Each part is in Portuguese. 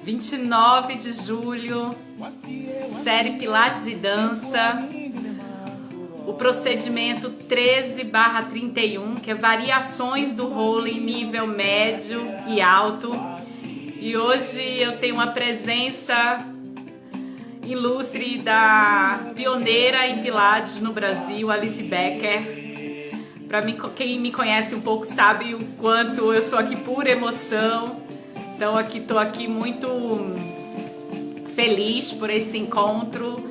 29 de julho, série Pilates e Dança, o procedimento 13/31, que é variações do roller em nível médio e alto. E hoje eu tenho uma presença ilustre da pioneira em Pilates no Brasil, Alice Becker. Para mim, quem me conhece um pouco sabe o quanto eu sou aqui por emoção. Então estou aqui muito feliz por esse encontro.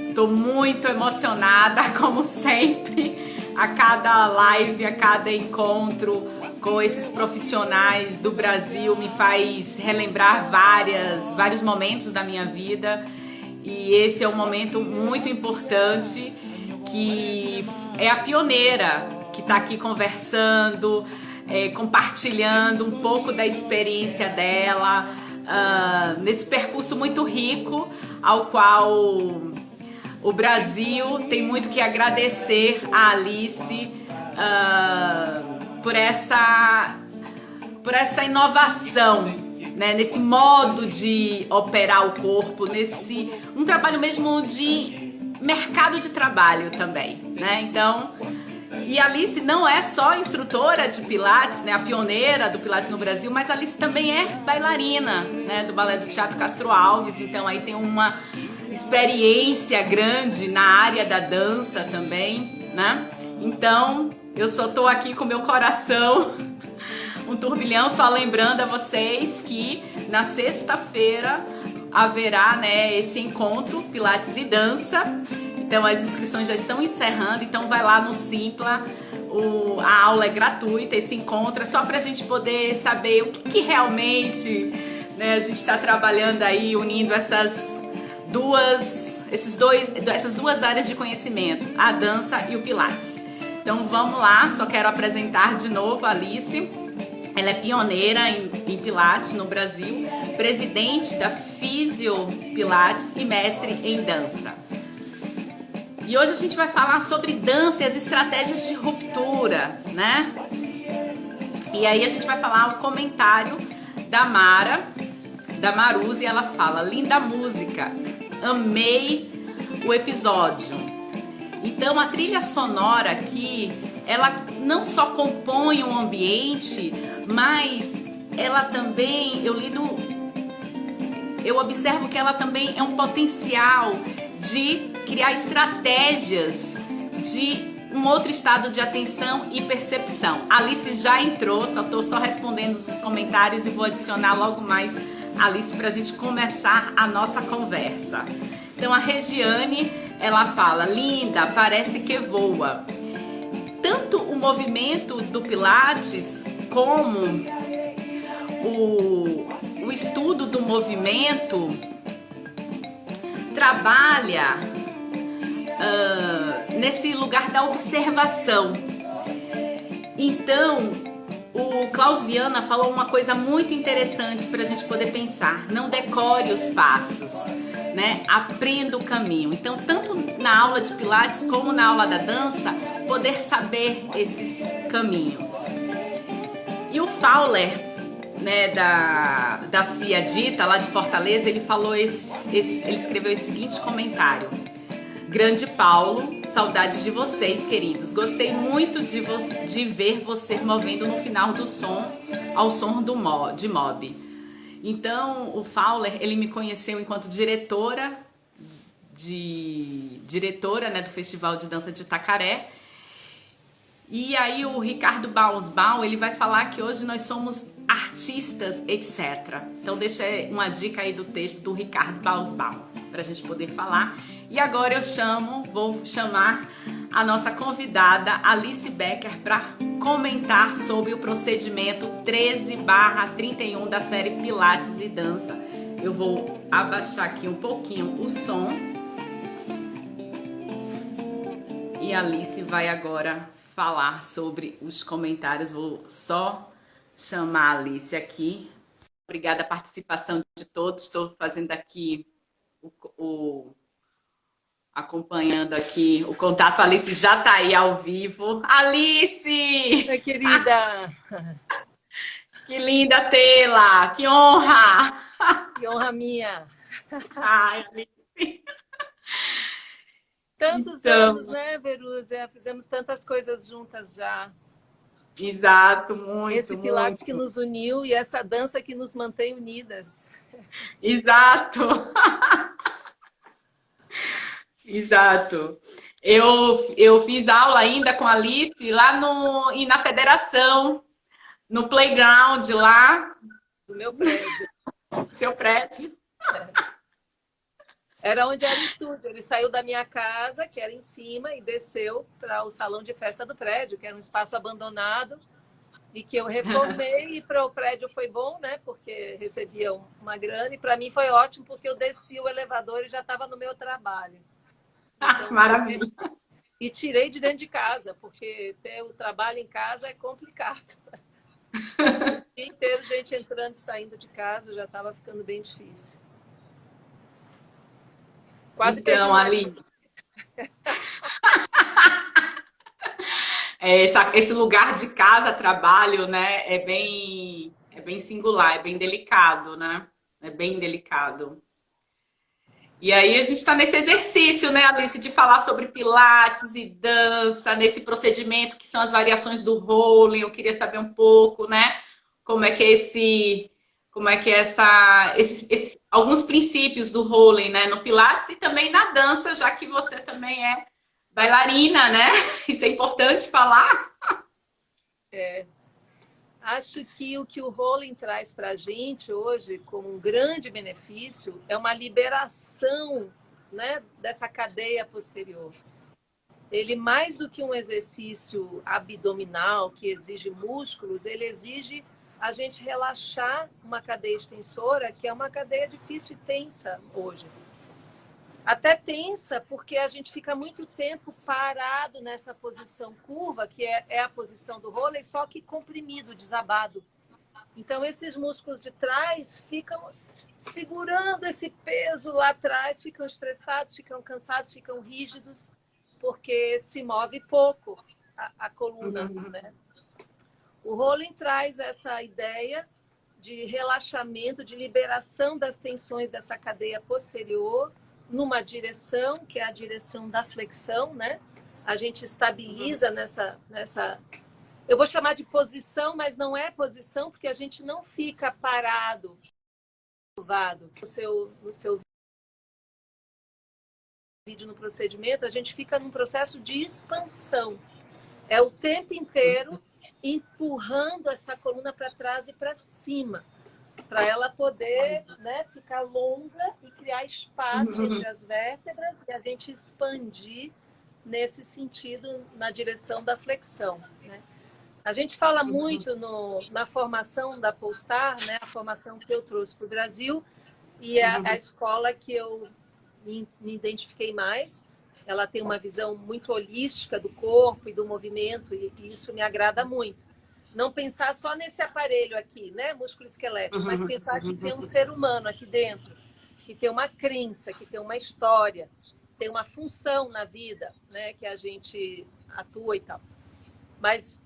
Estou muito emocionada, como sempre, a cada live, a cada encontro com esses profissionais do Brasil me faz relembrar vários momentos da minha vida. E esse é um momento muito importante, que é a pioneira que está aqui conversando, compartilhando um pouco da experiência dela, nesse percurso muito rico, ao qual o Brasil tem muito que agradecer a Alice por essa inovação, né, nesse modo de operar o corpo, um trabalho mesmo de mercado de trabalho também, né? Então, e a Alice não é só instrutora de Pilates, né, a pioneira do Pilates no Brasil, mas a Alice também é bailarina, né, do Balé do Teatro Castro Alves. Então aí tem uma experiência grande na área da dança também, né? Então eu só tô aqui com meu coração um turbilhão, só lembrando a vocês que na sexta-feira haverá, né, esse encontro Pilates e Dança. Então as inscrições já estão encerrando, então vai lá no Simpla, a aula é gratuita, esse encontro é só para a gente poder saber o que realmente, né, a gente está trabalhando aí, unindo essas duas áreas de conhecimento, a dança e o Pilates. Então vamos lá, só quero apresentar de novo a Alice. Ela é pioneira em Pilates no Brasil, presidente da Físio Pilates e mestre em dança. E hoje a gente vai falar sobre dança e as estratégias de ruptura, né? E aí a gente vai falar o comentário da Maruse, ela fala: linda música, amei o episódio. Então a trilha sonora aqui, ela não só compõe um ambiente, mas ela também, eu observo que ela também é um potencial de criar estratégias de um outro estado de atenção e percepção. A Alice já entrou, estou só respondendo os comentários e vou adicionar logo mais a Alice para a gente começar a nossa conversa. Então a Regiane, ela fala: linda, parece que voa. Tanto o movimento do Pilates como o estudo do movimento trabalha nesse lugar da observação. Então, o Klaus Viana falou uma coisa muito interessante para a gente poder pensar: não decore os passos, né? Aprenda o caminho. Então, tanto na aula de Pilates como na aula da dança, poder saber esses caminhos. E o Fowler, né, da Cia Dita, lá de Fortaleza, ele falou ele escreveu esse seguinte comentário: grande Paulo, saudade de vocês, queridos. Gostei muito de ver você movendo no final do som, ao som de Mob. Então, o Fowler, ele me conheceu enquanto diretora, né, do Festival de Dança de Itacaré. E aí o Ricardo Bausbaum, ele vai falar que hoje nós somos artistas, etc. Então deixa uma dica aí do texto do Ricardo Bausbaum para a gente poder falar. E agora vou chamar a nossa convidada Alice Becker para comentar sobre o procedimento 13/31 da série Pilates e Dança. Eu vou abaixar aqui um pouquinho o som e a Alice vai agora falar sobre os comentários. Vou só chamar a Alice aqui. Obrigada a participação de todos. Estou fazendo aqui acompanhando aqui o contato. A Alice já está aí ao vivo. Alice! Oi, querida! Que linda tê-la! Que honra! Que honra minha. Ai, Alice. Tantos anos, Então, né, Verúzia? Fizemos tantas coisas juntas já. exato, muito, Esse Pilates que muito. nos uniu e essa dança que nos mantém unidas. Exato, exato. Eu fiz aula ainda com a Alice lá no, e na federação, no playground lá, Do meu prédio. no seu prédio. Era onde era o estúdio. Ele saiu da minha casa, que era em cima, e desceu para o salão de festa do prédio, que era um espaço abandonado e que eu reformei. E para o prédio foi bom, né? Porque recebia uma grana. E para mim foi ótimo, porque eu desci o elevador e já estava no meu trabalho. Então foi Maravilha. e tirei de dentro de casa, porque ter o trabalho em casa é complicado. O dia inteiro, gente entrando e saindo de casa, já estava ficando bem difícil. Quase perdi o Então, marido. Ali, esse lugar de casa, trabalho, né, é bem singular, é bem delicado, né? É bem delicado. E aí a gente está nesse exercício, né, Alice, de falar sobre pilates e dança, nesse procedimento que são as variações do rolling. Eu queria saber um pouco, né, como é que é como é que é alguns princípios do rolling, né, no pilates e também na dança, já que você também é bailarina, né? Isso é importante falar. Acho que o rolling traz para a gente hoje, como um grande benefício, é uma liberação, né, dessa cadeia posterior. Ele, mais do que um exercício abdominal que exige músculos, ele exige a gente relaxar uma cadeia extensora, que é uma cadeia difícil e tensa hoje. Até tensa, porque a gente fica muito tempo parado nessa posição curva, que é a posição do vôlei, só que comprimido, desabado. Então, esses músculos de trás ficam segurando esse peso lá atrás, ficam estressados, ficam cansados, ficam rígidos, porque se move pouco a coluna, né? O rolling traz essa ideia de relaxamento, de liberação das tensões dessa cadeia posterior, numa direção, que é a direção da flexão, né? A gente estabiliza nessa... Eu vou chamar de posição, mas não é posição, porque a gente não fica parado, curvado. No seu vídeo, no procedimento, a gente fica num processo de expansão. É o tempo inteiro empurrando essa coluna para trás e para cima, para ela poder, né, ficar longa e criar espaço entre as vértebras e a gente expandir nesse sentido na direção da flexão, né? A gente fala muito na formação da Polestar, né, a formação que eu trouxe para o Brasil, e é a escola que eu me identifiquei mais. Ela tem uma visão muito holística do corpo e do movimento, e isso me agrada muito. Não pensar só nesse aparelho aqui, né, músculo esquelético, mas pensar que tem um ser humano aqui dentro, que tem uma crença, que tem uma história, tem uma função na vida, né, que a gente atua e tal. Mas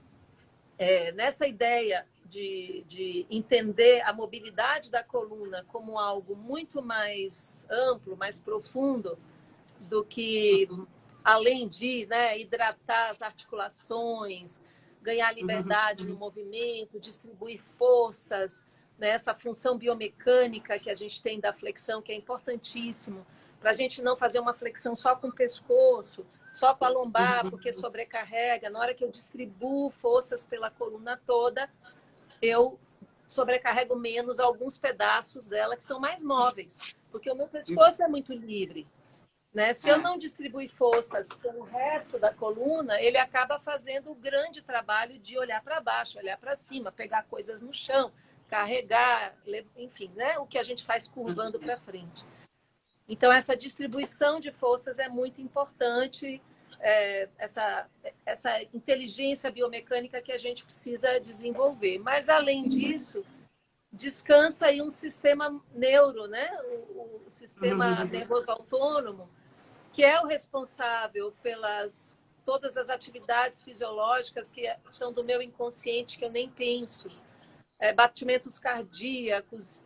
nessa ideia de entender a mobilidade da coluna como algo muito mais amplo, mais profundo, do que além de, né, hidratar as articulações, ganhar liberdade no movimento, distribuir forças, né, essa função biomecânica que a gente tem da flexão, que é importantíssimo, para a gente não fazer uma flexão só com o pescoço, só com a lombar, porque sobrecarrega. Na hora que eu distribuo forças pela coluna toda, eu sobrecarrego menos alguns pedaços dela que são mais móveis, porque o meu pescoço é muito livre, né? Se eu não distribuir forças pelo resto da coluna, ele acaba fazendo o grande trabalho de olhar para baixo, olhar para cima, pegar coisas no chão, carregar, enfim, né? O que a gente faz curvando para frente. Então, essa distribuição de forças é muito importante, essa inteligência biomecânica que a gente precisa desenvolver. Mas, além disso, descansa aí um sistema neuro, né? O sistema nervoso autônomo, que é o responsável pelas todas as atividades fisiológicas que são do meu inconsciente, que eu nem penso. batimentos cardíacos,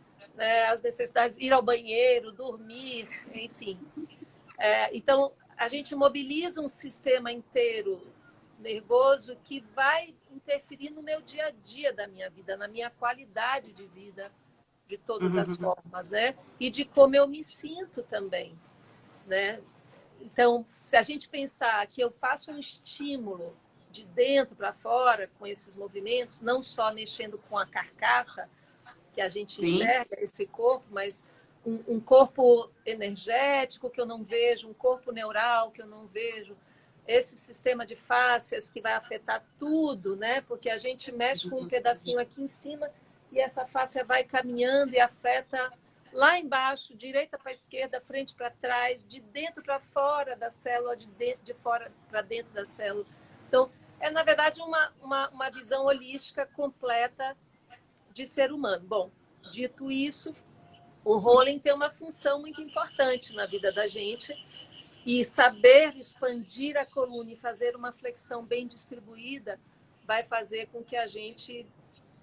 as necessidades de ir ao banheiro, dormir, enfim. Então, a gente mobiliza um sistema inteiro nervoso que vai interferir no meu dia a dia da minha vida, na minha qualidade de vida, de todas as formas, né? E de como eu me sinto também, né? Então, se a gente pensar que eu faço um estímulo de dentro para fora com esses movimentos, não só mexendo com a carcaça, que a gente enxerga esse corpo, mas um corpo energético que eu não vejo, um corpo neural que eu não vejo, esse sistema de fáscias que vai afetar tudo, né? Porque a gente mexe com um pedacinho aqui em cima e essa fáscia vai caminhando e afeta lá embaixo, direita para esquerda, frente para trás, de dentro para fora da célula, de fora para dentro da célula. Então, na verdade, uma visão holística completa de ser humano. Bom, dito isso, o rolling tem uma função muito importante na vida da gente e saber expandir a coluna e fazer uma flexão bem distribuída vai fazer com que a gente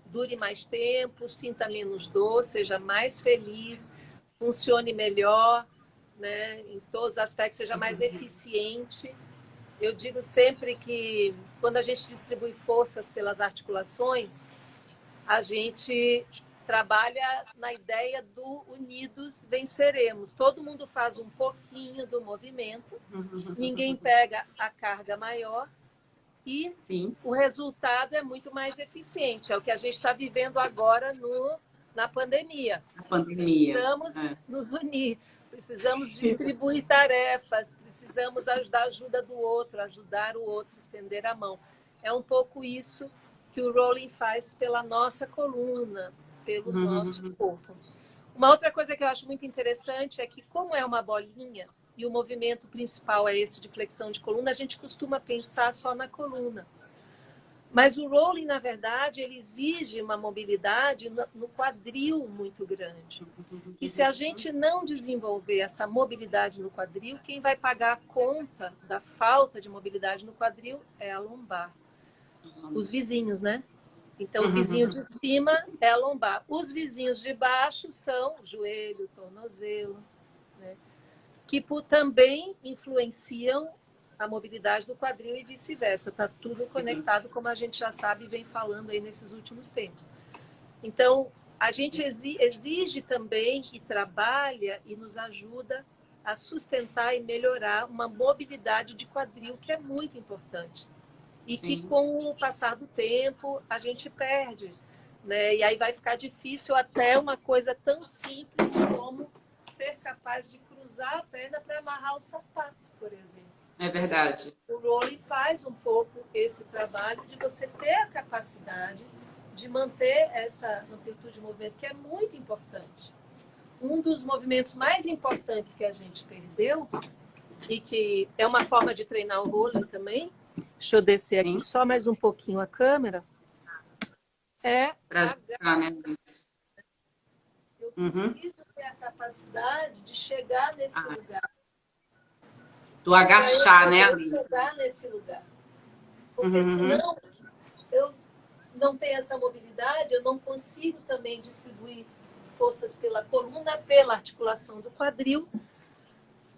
dure mais tempo, sinta menos dor, seja mais feliz, funcione melhor, né? Em todos os aspectos, seja mais eficiente. Eu digo sempre que quando a gente distribui forças pelas articulações, a gente trabalha na ideia do unidos venceremos. Todo mundo faz um pouquinho do movimento, ninguém pega a carga maior e o resultado é muito mais eficiente. É o que a gente está vivendo agora na pandemia. Precisamos nos unir, precisamos distribuir tarefas, precisamos ajudar a ajuda do outro, ajudar o outro, estender a mão. É um pouco isso que o rolling faz pela nossa coluna, pelo nosso corpo. Uma outra coisa que eu acho muito interessante é que, como é uma bolinha e o movimento principal é esse de flexão de coluna, a gente costuma pensar só na coluna. Mas o rolling, na verdade, ele exige uma mobilidade no quadril muito grande. E se a gente não desenvolver essa mobilidade no quadril, quem vai pagar a conta da falta de mobilidade no quadril é a lombar. Os vizinhos, né? Então, o vizinho de cima é a lombar. Os vizinhos de baixo são joelho, tornozelo, né? Que também influenciam a mobilidade do quadril e vice-versa. Está tudo conectado, como a gente já sabe e vem falando aí nesses últimos tempos. Então, a gente exige também e trabalha e nos ajuda a sustentar e melhorar uma mobilidade de quadril, que é muito importante. E que, com o passar do tempo, a gente perde, né? E aí vai ficar difícil até uma coisa tão simples como ser capaz de cruzar a perna para amarrar o sapato, por exemplo. É verdade. O rolling faz um pouco esse trabalho de você ter a capacidade de manter essa amplitude de movimento, que é muito importante. Um dos movimentos mais importantes que a gente perdeu, e que é uma forma de treinar o rolling também, deixa eu descer aqui só mais um pouquinho a câmera. Para ajudar, né? Eu preciso ter a capacidade de chegar nesse lugar. Do agachar, né, Aline? Chegar nesse lugar. Porque senão eu não tenho essa mobilidade, eu não consigo também distribuir forças pela coluna, pela articulação do quadril.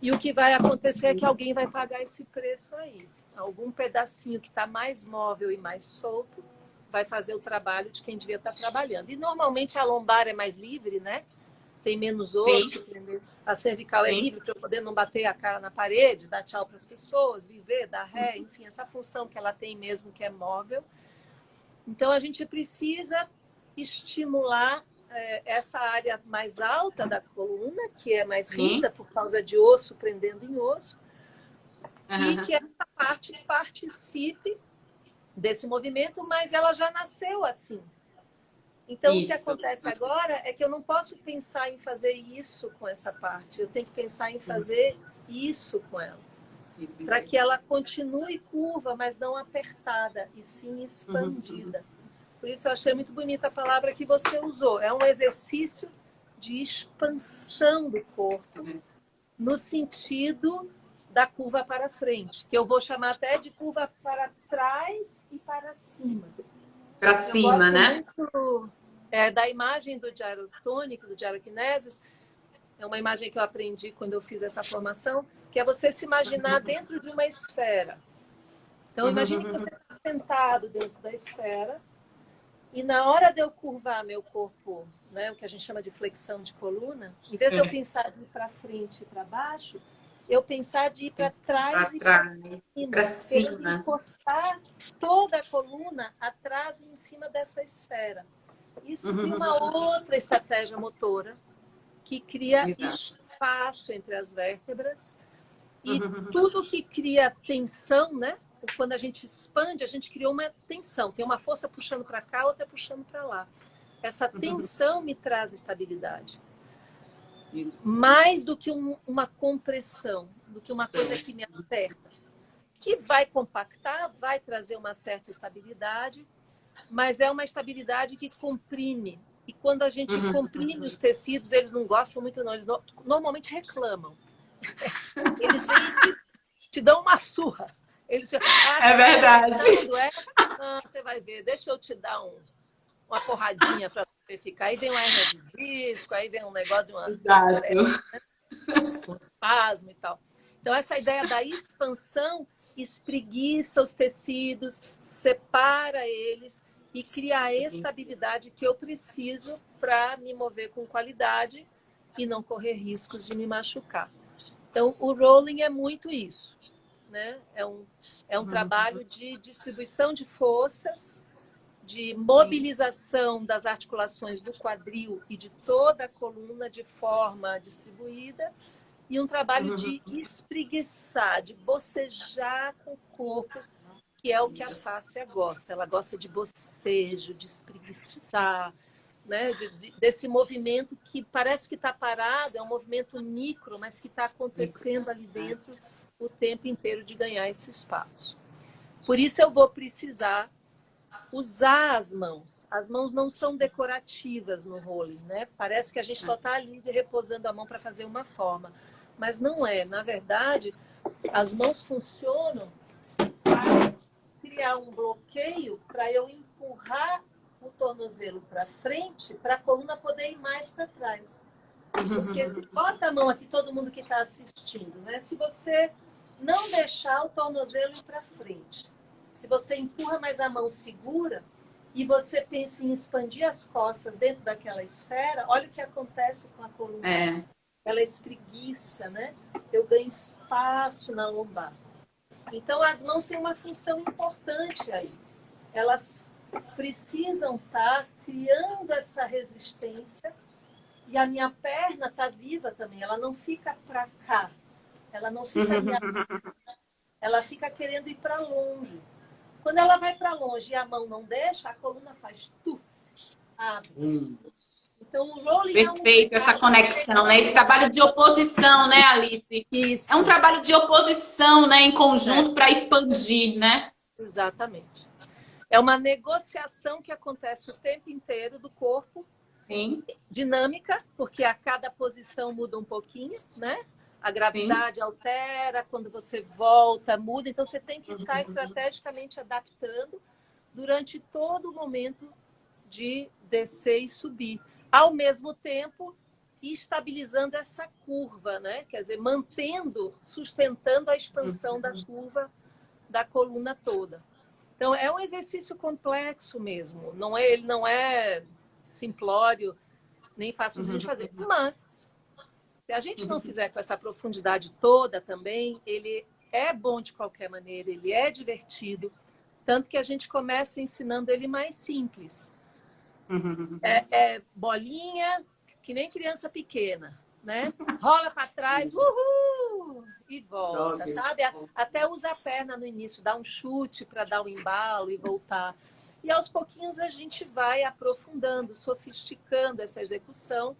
E o que vai acontecer é que alguém vai pagar esse preço aí. Algum pedacinho que está mais móvel e mais solto vai fazer o trabalho de quem devia estar trabalhando. E normalmente a lombar é mais livre, né? Tem menos osso, a cervical é livre para eu poder não bater a cara na parede, dar tchau para as pessoas, viver, dar ré, enfim, essa função que ela tem mesmo, que é móvel. Então a gente precisa estimular essa área mais alta da coluna, que é mais rígida por causa de osso prendendo em osso, e que essa parte participe desse movimento, mas ela já nasceu assim. Então, o que acontece agora é que eu não posso pensar em fazer isso com essa parte, eu tenho que pensar em fazer isso com ela, para que ela continue curva, mas não apertada, e sim expandida. Por isso eu achei muito bonita a palavra que você usou. É um exercício de expansão do corpo, no sentido da curva para frente, que eu vou chamar até de curva para trás e para cima. Para cima, né? Da imagem do gyrotônico, do gyrokinesis, é uma imagem que eu aprendi quando eu fiz essa formação, que é você se imaginar dentro de uma esfera. Então, imagine que você está sentado dentro da esfera e na hora de eu curvar meu corpo, né, o que a gente chama de flexão de coluna, em vez de eu pensar de ir para frente e para baixo, eu pensar de ir para trás e para cima, encostar toda a coluna atrás e em cima dessa esfera. Isso cria uma outra estratégia motora que cria espaço entre as vértebras e tudo que cria tensão, né? Quando a gente expande, a gente criou uma tensão. Tem uma força puxando para cá, outra puxando para lá. Essa tensão me traz estabilidade. Mais do que uma compressão, do que uma coisa que me aperta. Que vai compactar, vai trazer uma certa estabilidade, mas é uma estabilidade que comprime. E quando a gente comprime os tecidos, eles não gostam muito, não. Eles normalmente reclamam. Eles te dão uma surra. Eles é verdade. Você vai ver, deixa eu te dar uma porradinha para você ficar. Aí vem uma hernia de disco, aí vem um negócio de um espasmo e tal. Então, essa ideia da expansão espreguiça os tecidos, separa eles e cria a estabilidade que eu preciso para me mover com qualidade e não correr riscos de me machucar. Então, o rolling é muito isso, né? É um trabalho de distribuição de forças, de mobilização das articulações do quadril e de toda a coluna de forma distribuída e um trabalho de espreguiçar, de bocejar com o corpo, que é o que a fáscia gosta. Ela gosta de bocejo, de espreguiçar, né? Desse movimento que parece que está parado, é um movimento micro, mas que está acontecendo ali dentro o tempo inteiro de ganhar esse espaço. Por isso eu vou precisar usar as mãos. As mãos não são decorativas no rolling, né? Parece que a gente só está ali repousando a mão para fazer uma forma. Mas não é. Na verdade, as mãos funcionam para criar um bloqueio para eu empurrar o tornozelo para frente para a coluna poder ir mais para trás. Porque se bota a mão aqui, todo mundo que está assistindo, né? Se você não deixar o tornozelo ir para frente, se você empurra, mas a mão segura, e você pensa em expandir as costas dentro daquela esfera, olha o que acontece com a coluna. Ela espreguiça, né? Eu ganho espaço na lombar. Então, as mãos têm uma função importante aí. Elas precisam estar criando essa resistência e a minha perna está viva também. Ela não fica para cá. Ela não fica ela fica querendo ir para longe. Quando ela vai para longe e a mão não deixa, a coluna faz abre. Então, o rolling perfeito, essa conexão, né? Esse trabalho de oposição, né, Alice? Isso. É um trabalho de oposição, né, em conjunto para expandir, né? Exatamente. É uma negociação que acontece o tempo inteiro do corpo. Sim. Dinâmica, porque a cada posição muda um pouquinho, né? A gravidade altera, quando você volta, muda. Então, você tem que estar estrategicamente adaptando durante todo o momento de descer e subir. Ao mesmo tempo, estabilizando essa curva, né? Quer dizer, sustentando a expansão da curva da coluna toda. Então, é um exercício complexo mesmo. Ele não é simplório, nem fácil de fazer. Mas, se a gente não fizer com essa profundidade toda também, ele é bom de qualquer maneira, ele é divertido. Tanto que a gente começa ensinando ele mais simples. Bolinha, que nem criança pequena, né? Rola para trás, uhul! E volta, sabe? Até usa a perna no início, dá um chute para dar um embalo e voltar. E aos pouquinhos a gente vai aprofundando, sofisticando essa execução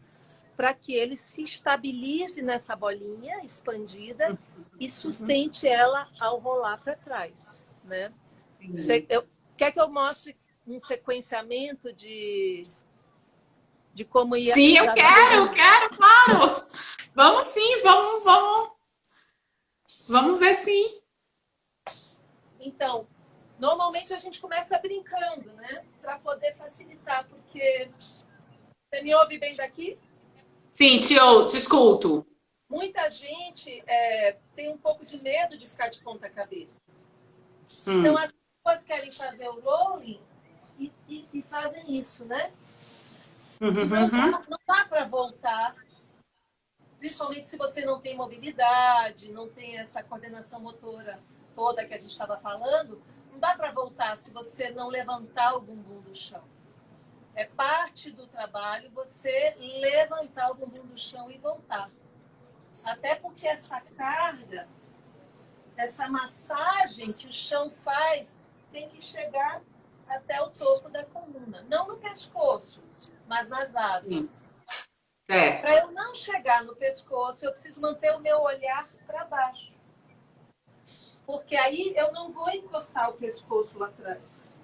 para que ele se estabilize nessa bolinha expandida e sustente ela ao rolar para trás, né? Quer que eu mostre um sequenciamento de como ia... Sim, eu quero, claro! Vamos sim, vamos ver sim. Então, normalmente a gente começa brincando, né? para poder facilitar, porque você me ouve bem daqui? Sim, te escuto. Muita gente tem um pouco de medo de ficar de ponta cabeça. Então, Hum. as pessoas querem fazer o rolling e fazem isso, né? E não dá para voltar, principalmente se você não tem mobilidade, não tem essa coordenação motora toda que a gente estava falando, não dá para voltar se você não levantar o bumbum do chão. É parte do trabalho você levantar o bumbum do chão e voltar. Até porque essa carga, essa massagem que o chão faz, tem que chegar até o topo da coluna. Não no pescoço, mas nas asas. Sim. Certo. Para eu não chegar no pescoço, eu preciso manter o meu olhar para baixo. Porque aí eu não vou encostar o pescoço lá atrás.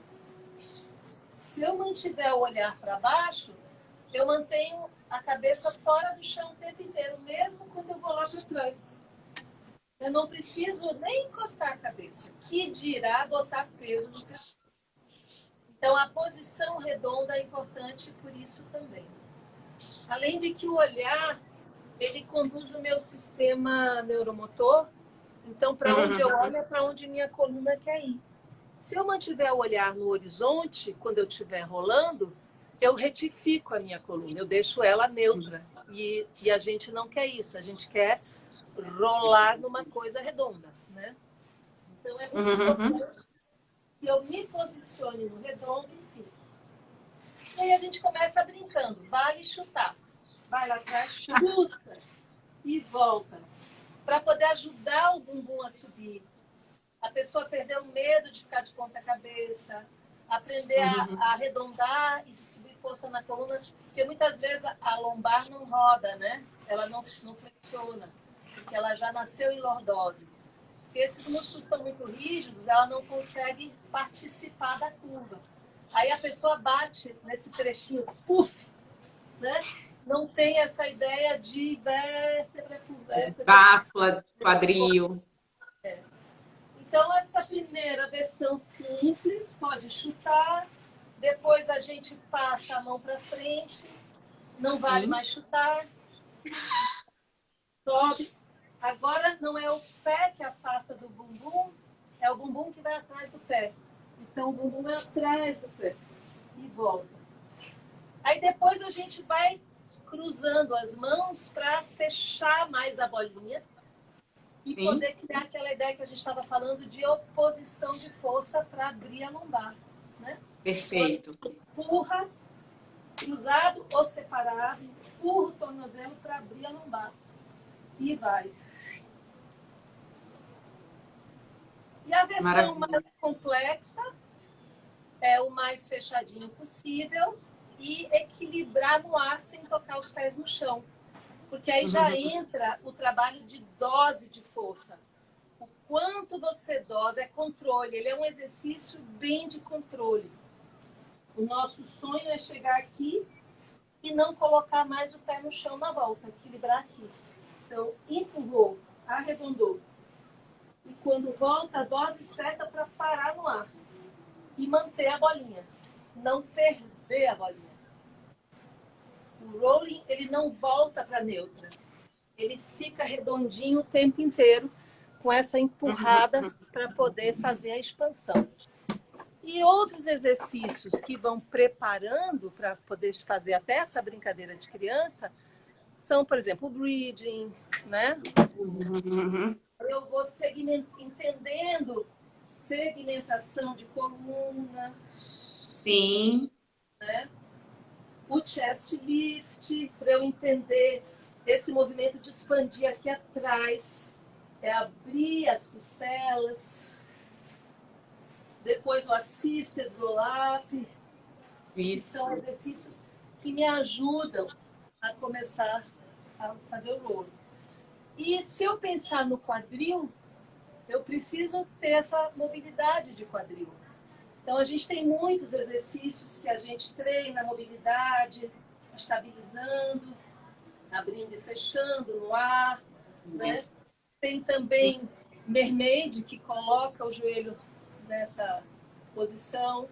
Se eu mantiver o olhar para baixo, eu mantenho a cabeça fora do chão o tempo inteiro, mesmo quando eu vou lá para trás. Eu não preciso nem encostar a cabeça, que dirá botar peso no pescoço. Então, a posição redonda é importante por isso também. Além de que o olhar, ele conduz o meu sistema neuromotor. Então, para onde eu olho é para onde minha coluna quer ir. Se eu mantiver o olhar no horizonte, quando eu estiver rolando, eu retifico a minha coluna, eu deixo ela neutra. E a gente não quer isso, a gente quer rolar numa coisa redonda, né? Então, é muito importante que eu me posicione no redondo e fique. E aí a gente começa brincando, vale chutar. Vai lá atrás, chuta e volta. Para poder ajudar o bumbum a subir. A pessoa perder o medo de ficar de ponta cabeça, aprender a arredondar e distribuir força na coluna, porque muitas vezes a lombar não roda, né? Ela não flexiona, porque ela já nasceu em lordose. Se esses músculos estão muito rígidos, ela não consegue participar da curva. Aí a pessoa bate nesse trechinho, puf, né? Não tem essa ideia de vértebra por vértebra. Báfula, quadril. Então, essa primeira versão simples, pode chutar, depois a gente passa a mão para frente, não vale mais chutar, sobe. Agora não é o pé que afasta do bumbum, é o bumbum que vai atrás do pé. Então, o bumbum é atrás do pé e volta. Aí depois a gente vai cruzando as mãos para fechar mais a bolinha. E poder criar aquela ideia que a gente estava falando de oposição de força para abrir a lombar. Né? Perfeito. Empurra, cruzado ou separado, empurra o tornozelo para abrir a lombar. E vai. E a versão mais complexa é o mais fechadinho possível e equilibrar no ar sem tocar os pés no chão. Porque aí já entra o trabalho de dose de força. O quanto você dosa é controle. Ele é um exercício bem de controle. O nosso sonho é chegar aqui e não colocar mais o pé no chão na volta. Equilibrar aqui. Então, empurrou, arredondou. E quando volta, a dose certa para parar no ar. E manter a bolinha. Não perder a bolinha. O rolling, ele não volta para neutra. Ele fica redondinho o tempo inteiro com essa empurrada para poder fazer a expansão. E outros exercícios que vão preparando para poder fazer até essa brincadeira de criança são, por exemplo, o breathing, né? Eu vou entendendo segmentação de coluna. Sim. Né? O chest lift, para eu entender esse movimento de expandir aqui atrás, é abrir as costelas. Depois o assisted roll-up. Que são exercícios que me ajudam a começar a fazer o roll. E se eu pensar no quadril, eu preciso ter essa mobilidade de quadril. Então, a gente tem muitos exercícios que a gente treina a mobilidade, estabilizando, abrindo e fechando no ar. Né? Tem também mermaid, que coloca o joelho posição,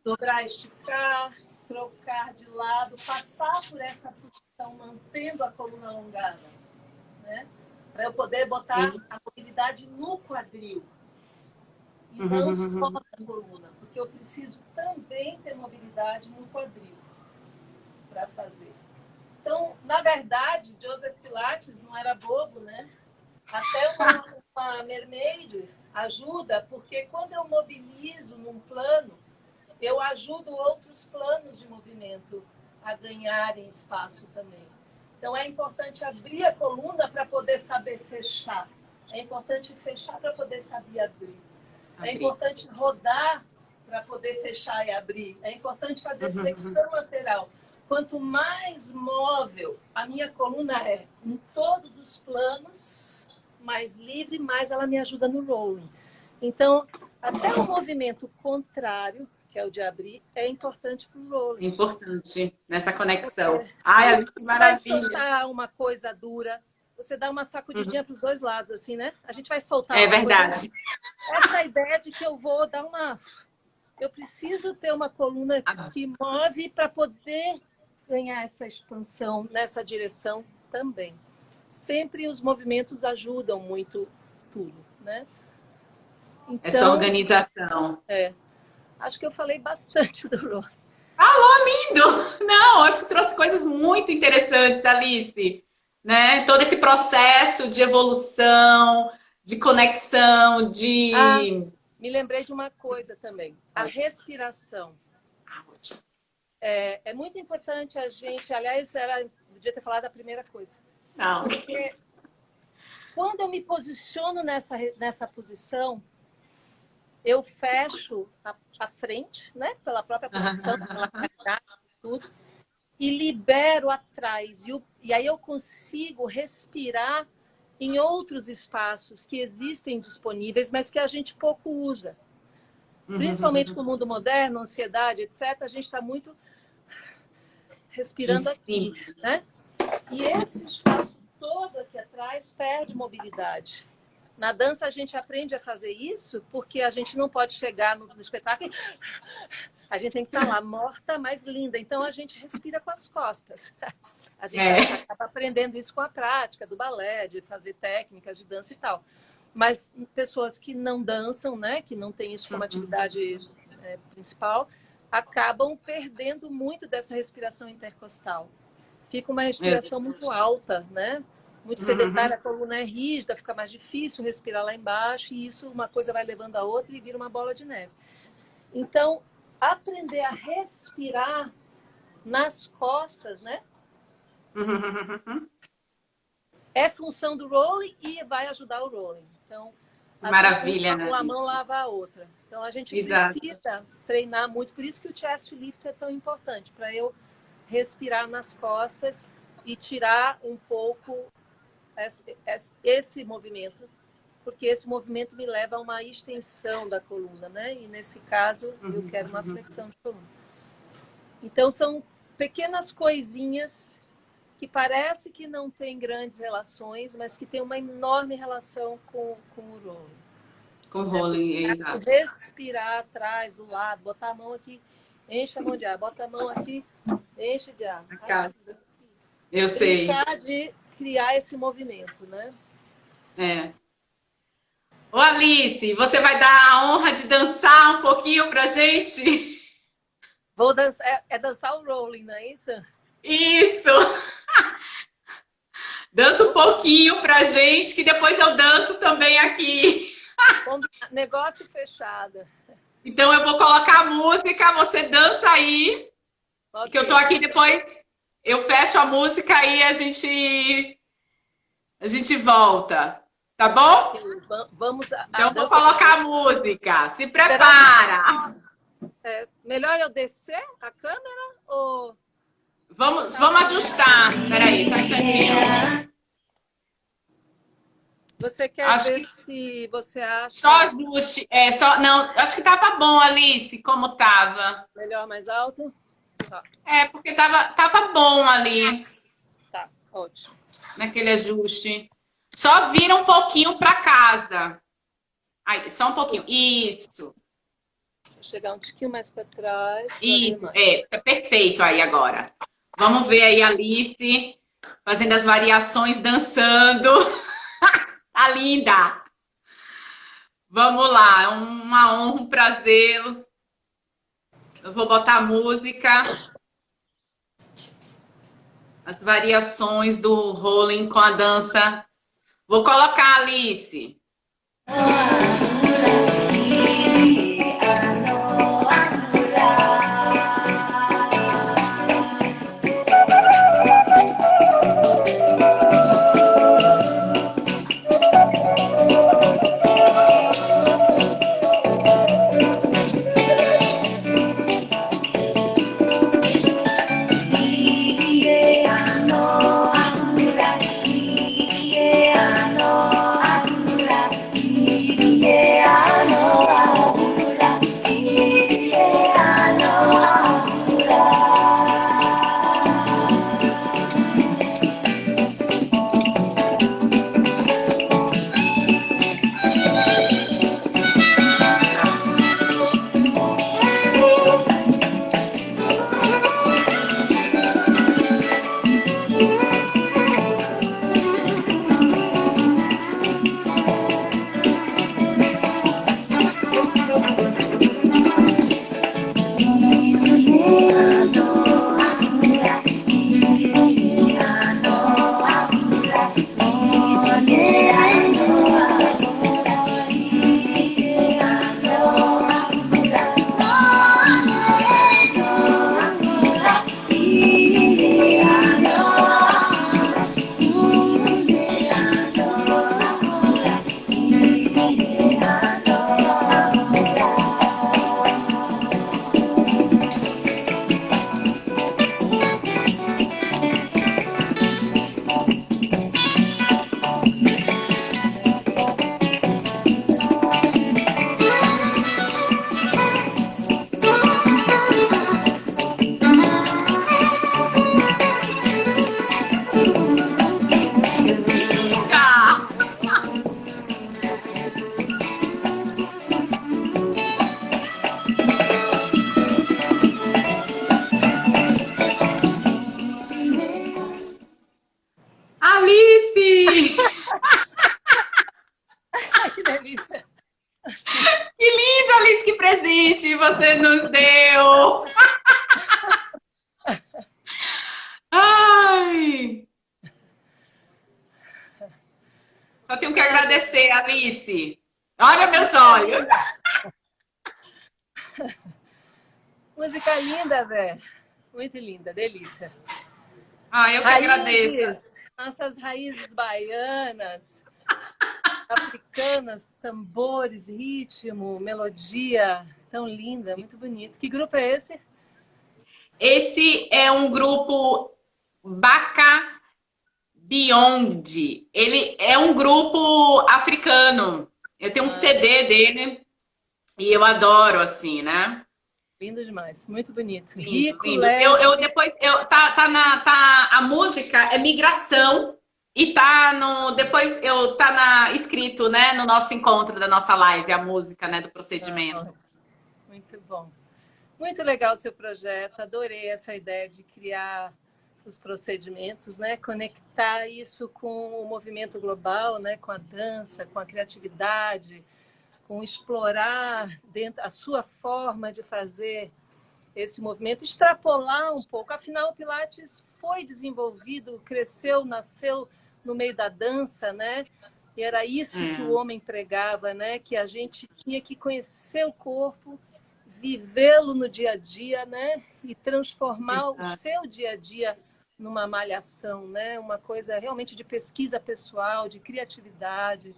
dobrar, esticar, trocar de lado, passar por essa posição, mantendo a coluna alongada, né? Para eu poder botar a mobilidade no quadril e não só na coluna, porque eu preciso também ter mobilidade no quadril para fazer. Então, na verdade, Joseph Pilates não era bobo, né? Até uma mermaid ajuda, porque quando eu mobilizo num plano, eu ajudo outros planos de movimento a ganharem espaço também. Então, é importante abrir a coluna para poder saber fechar. É importante fechar para poder saber abrir. É importante rodar para poder fechar e abrir. É importante fazer flexão lateral. Quanto mais móvel a minha coluna é em todos os planos, mais livre, mais ela me ajuda no rolling. Então, até o movimento contrário, que é o de abrir, é importante para o rolling. Importante nessa conexão. Ai, que maravilha. Vai soltar uma coisa dura, você dá uma sacudidinha para os dois lados, assim, né? A gente vai soltar. É verdade. Essa ideia de que eu vou dar uma... Eu preciso ter uma coluna que move para poder ganhar essa expansão nessa direção também. Sempre os movimentos ajudam muito tudo, né? Então, essa organização. Acho que eu falei bastante do rolling. Falou, lindo! Não, acho que trouxe coisas muito interessantes, Alice. Né? Todo esse processo de evolução, de conexão, de... me lembrei de uma coisa também. A respiração. Ótimo. É muito importante a gente... Aliás, devia ter falado a primeira coisa. Não. Porque quando eu me posiciono nessa posição, eu fecho a frente, né? Pela própria posição, pela caridade, tudo, e libero atrás. E aí eu consigo respirar em outros espaços que existem disponíveis, mas que a gente pouco usa. Principalmente no mundo moderno, ansiedade, etc., a gente está muito respirando aqui, né? E esse espaço todo aqui atrás perde mobilidade. Na dança a gente aprende a fazer isso porque a gente não pode chegar no espetáculo e... A gente tem que estar lá morta, mas linda. Então a gente respira com as costas. A gente acaba aprendendo isso com a prática do balé, de fazer técnicas de dança e tal. Mas pessoas que não dançam, né, que não têm isso como atividade principal, acabam perdendo muito dessa respiração intercostal. Fica uma respiração muito alta, né? Muito sedentária, a coluna é rígida, fica mais difícil respirar lá embaixo, e isso, uma coisa vai levando a outra e vira uma bola de neve. Então, aprender a respirar nas costas, né? É função do rolling e vai ajudar o rolling. Então, maravilha, né? Uma mão lava a outra. Então, a gente precisa treinar muito. Por isso que o chest lift é tão importante, para eu respirar nas costas e tirar um pouco esse movimento, porque esse movimento me leva a uma extensão da coluna, né? E nesse caso, eu quero uma flexão de coluna. Então, são pequenas coisinhas que parece que não tem grandes relações, mas que tem uma enorme relação com o rolling. Com o rolling, exato. Respirar atrás, do lado, botar a mão aqui, enche a mão de ar, bota a mão aqui, enche de ar. Eu sei. Tentar de criar esse movimento, né? Ô Alice, você vai dar a honra de dançar um pouquinho pra gente? Vou dançar, dançar o rolling, não é isso? Isso! Dança um pouquinho pra gente, que depois eu danço também aqui. Negócio fechado. Então eu vou colocar a música, você dança aí. Okay. Que eu tô aqui depois, eu fecho a música e a gente volta. Tá bom? Vamos então vou colocar a música. Se prepara. Melhor eu descer a câmera ou... Vamos ajustar. Peraí, só um instantinho. Você quer ver se você acha... Só ajuste. Não, acho que tava bom, Alice, como tava. Melhor mais alto? Tá. Porque tava bom ali. Tá, ótimo. Naquele ajuste. Só vira um pouquinho para casa. Aí, só um pouquinho. Isso. Vou chegar um tiquinho mais para trás. É perfeito aí agora. Vamos ver aí a Alice fazendo as variações, dançando. Tá linda! Vamos lá, é uma honra, um prazer. Eu vou botar a música. As variações do rolling com a dança. Vou colocar, Alice. Alice! Ai, que delícia! Que lindo, Alice, que presente você nos deu! Ai! Só tenho que agradecer, Alice. Olha meus olhos. Música linda, velho. Muito linda, delícia. Ah, eu que agradeço. Nossas raízes baianas, africanas, tambores, ritmo, melodia, tão linda, muito bonito. Que grupo é esse? Esse é um grupo Baka Beyond. Ele é um grupo africano. Eu tenho um CD dele e eu adoro, assim, né? Lindo demais, muito bonito. Lindo, Rico, lindo. leve. A música é migração e tá escrito, né, no nosso encontro da nossa live, a música, né, do procedimento. Muito bom. Muito legal o seu projeto, adorei essa ideia de criar os procedimentos, né? Conectar isso com o movimento global, né? Com a dança, com a criatividade, com explorar dentro a sua forma de fazer esse movimento, extrapolar um pouco. Afinal, o Pilates foi desenvolvido, cresceu, nasceu no meio da dança, né? E era isso que o homem pregava, né? Que a gente tinha que conhecer o corpo, vivê-lo no dia a dia, né? E transformar o seu dia a dia numa malhação, né? Uma coisa realmente de pesquisa pessoal, de criatividade.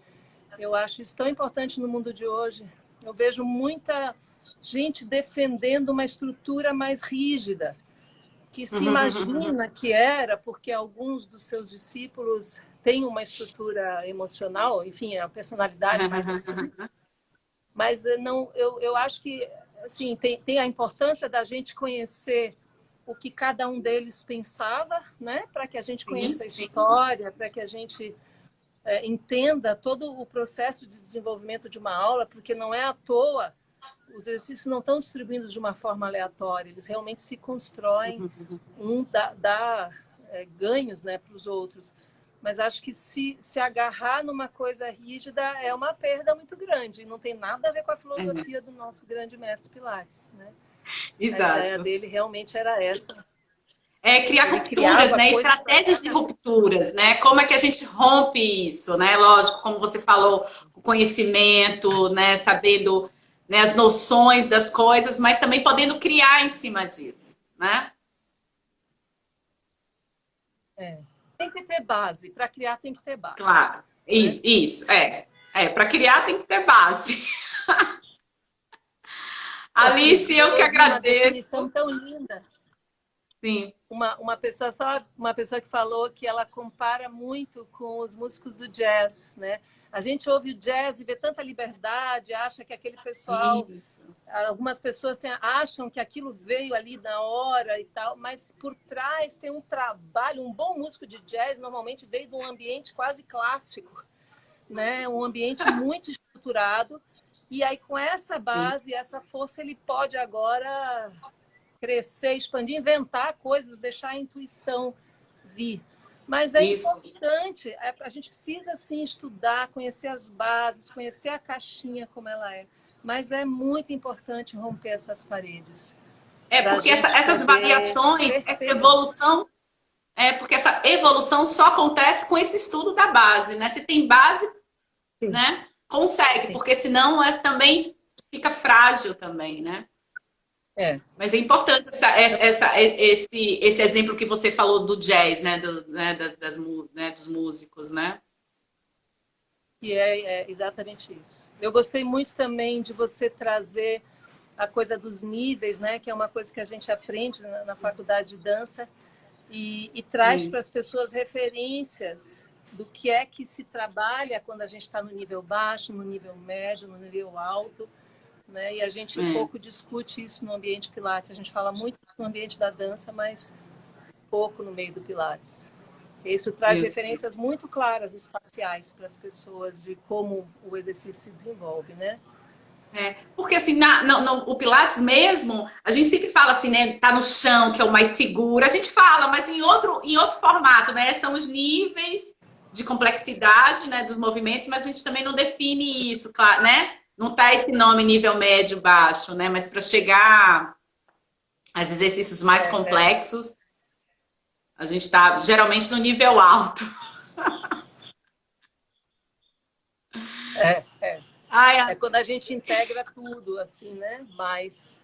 Eu acho isso tão importante no mundo de hoje. Eu vejo muita gente defendendo uma estrutura mais rígida, que se imagina que era porque alguns dos seus discípulos têm uma estrutura emocional, enfim, a personalidade mais assim. Mas não, eu acho que assim, tem a importância da gente conhecer o que cada um deles pensava, né? Para que a gente conheça a história, para que a gente entenda todo o processo de desenvolvimento de uma aula, porque não é à toa os exercícios não estão distribuídos de uma forma aleatória, eles realmente se constroem, um dá ganhos, né, para os outros. Mas acho que se agarrar numa coisa rígida é uma perda muito grande. Não tem nada a ver com a filosofia do nosso grande mestre Pilates, né? Exato. A ideia dele realmente era essa. Criar rupturas, né? Estratégias de rupturas, né? Como é que a gente rompe isso, né? Lógico, como você falou, o conhecimento, né? Sabendo, né, as noções das coisas, mas também podendo criar em cima disso, né? Tem que ter base. Para criar tem que ter base. Claro. Né? Isso. Para criar tem que ter base. Alice, eu que agradeço. Uma definição tão linda. Sim. Uma pessoa que falou que ela compara muito com os músicos do jazz, né? A gente ouve o jazz e vê tanta liberdade, acha que aquele pessoal... Algumas pessoas acham que aquilo veio ali na hora e tal, mas por trás tem um trabalho. Um bom músico de jazz normalmente veio de um ambiente quase clássico, né? Um ambiente muito estruturado. E aí, com essa base, essa força, ele pode agora crescer, expandir, inventar coisas, deixar a intuição vir. Mas é importante, a gente precisa, sim, estudar, conhecer as bases, conhecer a caixinha como ela é. Mas é muito importante romper essas paredes. Porque essas variações, essa evolução... porque essa evolução só acontece com esse estudo da base, né? Se tem base, né? Consegue, porque senão também fica frágil também, né? Mas é importante esse exemplo que você falou do jazz, né? Dos músicos, né? E é exatamente isso. Eu gostei muito também de você trazer a coisa dos níveis, né? Que é uma coisa que a gente aprende na faculdade de dança e traz para as pessoas referências do que é que se trabalha quando a gente está no nível baixo, no nível médio, no nível alto, né? E a gente um pouco discute isso no ambiente Pilates. A gente fala muito no ambiente da dança, mas pouco no meio do Pilates. Isso traz referências muito claras, espaciais, para as pessoas de como o exercício se desenvolve, né? Porque assim, o Pilates mesmo, a gente sempre fala assim, né? Tá no chão, que é o mais seguro. A gente fala, mas em outro formato, né? São os níveis de complexidade, né, dos movimentos, mas a gente também não define isso, claro, né? Não tá esse nome nível médio, baixo, né? Mas para chegar aos exercícios mais complexos, a gente está geralmente no nível alto. É quando a gente integra tudo, assim, né? Mais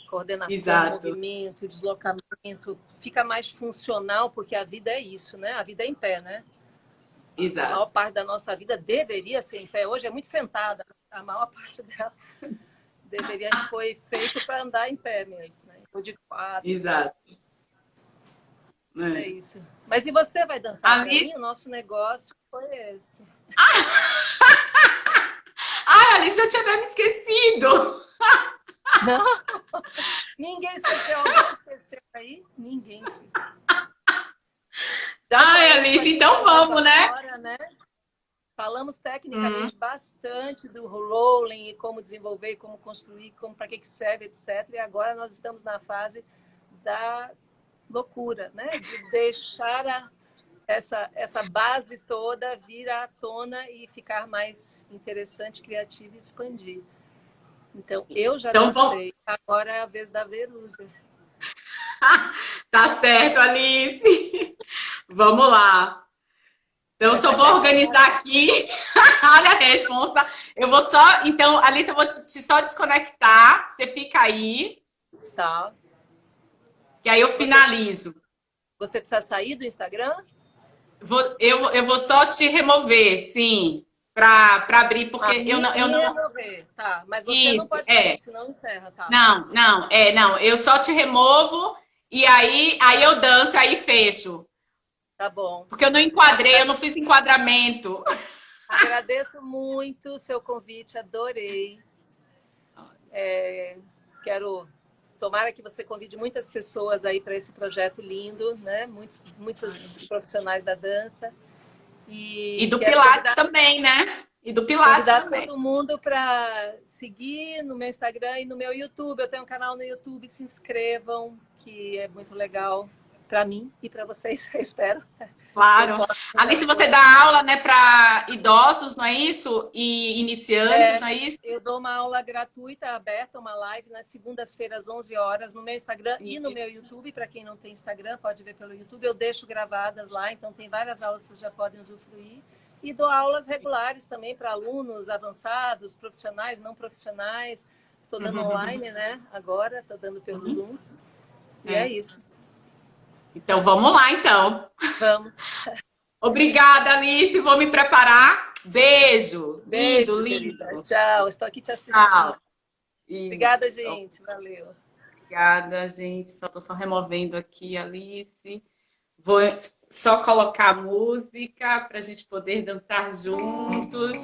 coordenação, movimento, deslocamento, fica mais funcional, porque a vida é isso, né? A vida é em pé, né? Exato. A maior parte da nossa vida deveria ser em pé. Hoje é muito sentada. A maior parte dela foi feito para andar em pé mesmo, né? Ou de quatro. Exato. É isso. Mas e você vai dançar para mim? O nosso negócio foi esse. Alice, eu tinha até me esquecido. Não, ninguém esqueceu. Alguém esqueceu aí? Ninguém esqueceu. Alice, então vamos, né? Agora, né? Falamos tecnicamente bastante do rolling e como desenvolver, como construir, para que serve, etc. E agora nós estamos na fase da loucura, né? De deixar essa base toda vir à tona e ficar mais interessante, criativo e expandir. Então, eu já dancei. Agora é a vez da Verusa. Tá certo, Alice. Vamos lá. Então, eu só vou organizar aqui. Olha a responsa. Eu vou só... Então, Alice, eu vou só desconectar. Você fica aí. Tá. Que aí eu finalizo. Você precisa sair do Instagram? Eu vou só te remover, sim. Para abrir, porque eu não... remover, tá. Mas você não pode sair, senão encerra, tá? Não. Eu só te removo e aí eu danço, aí fecho. Tá bom. Porque eu não enquadrei, eu não fiz enquadramento. Agradeço muito o seu convite, adorei. Tomara que você convide muitas pessoas aí para esse projeto lindo, né? Muitos profissionais da dança. E do Pilates também, né? E do Pilates Convidar também. todo mundo para seguir no meu Instagram e no meu YouTube. Eu tenho um canal no YouTube, se inscrevam, que é muito legal para mim e para vocês, eu espero. Claro. Alice, você dá aula, né, para idosos, não é isso? E iniciantes, não é isso? Eu dou uma aula gratuita, aberta, uma live nas segundas-feiras, 11 horas, no meu Instagram e no meu YouTube. Para quem não tem Instagram, pode ver pelo YouTube. Eu deixo gravadas lá, então tem várias aulas que vocês já podem usufruir. E dou aulas regulares também para alunos avançados, profissionais, não profissionais. Estou dando online, né? Agora, estou dando pelo Zoom. E é isso. Então, vamos lá, então. Vamos. Obrigada, Alice. Vou me preparar. Beijo. Beijo, lindo. querida. Tchau. Estou aqui te assistindo. Tchau. Obrigada, gente. Valeu. Obrigada, gente. Estou só removendo aqui, Alice. Vou só colocar a música para a gente poder dançar juntos.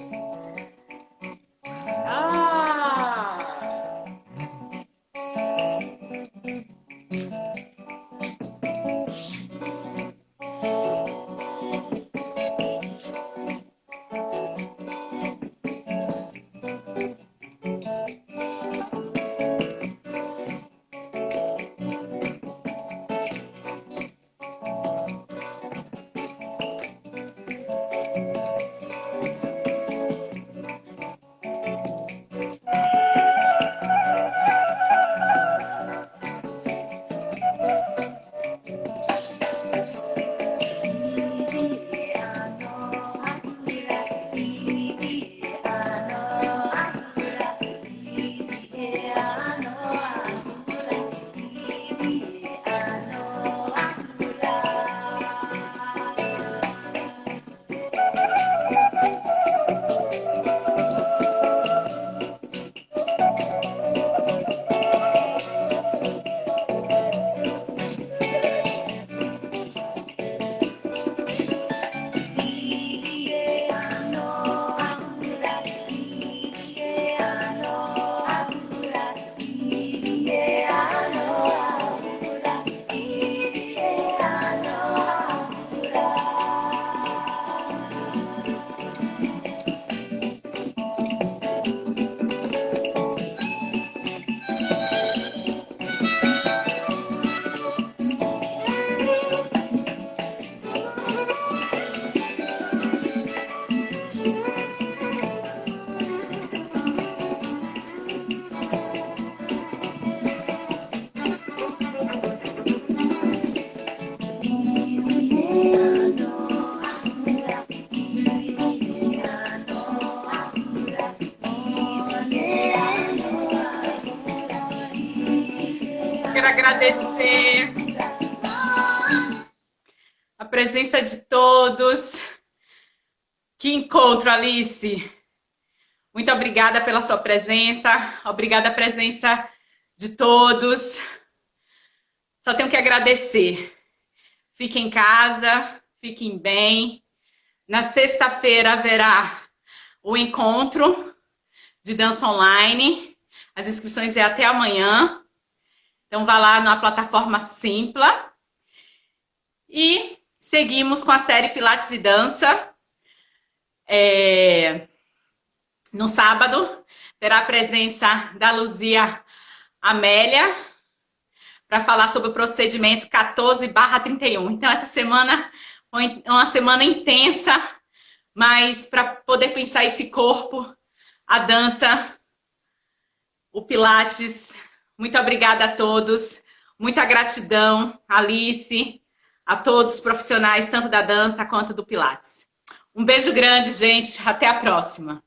Quero agradecer a presença de todos. Que encontro, Alice. Muito obrigada pela sua presença. Obrigada a presença de todos. Só tenho que agradecer. Fiquem em casa, fiquem bem. Na sexta-feira haverá o encontro de dança online. As inscrições é até amanhã. Então, vá lá na plataforma Simpla. E seguimos com a série Pilates e Dança. No sábado, terá a presença da Luzia Amélia para falar sobre o procedimento 14/31. Então, essa semana foi uma semana intensa, mas para poder pensar esse corpo, a dança, o Pilates. Muito obrigada a todos. Muita gratidão, Alice, a todos os profissionais, tanto da dança quanto do Pilates. Um beijo grande, gente. Até a próxima.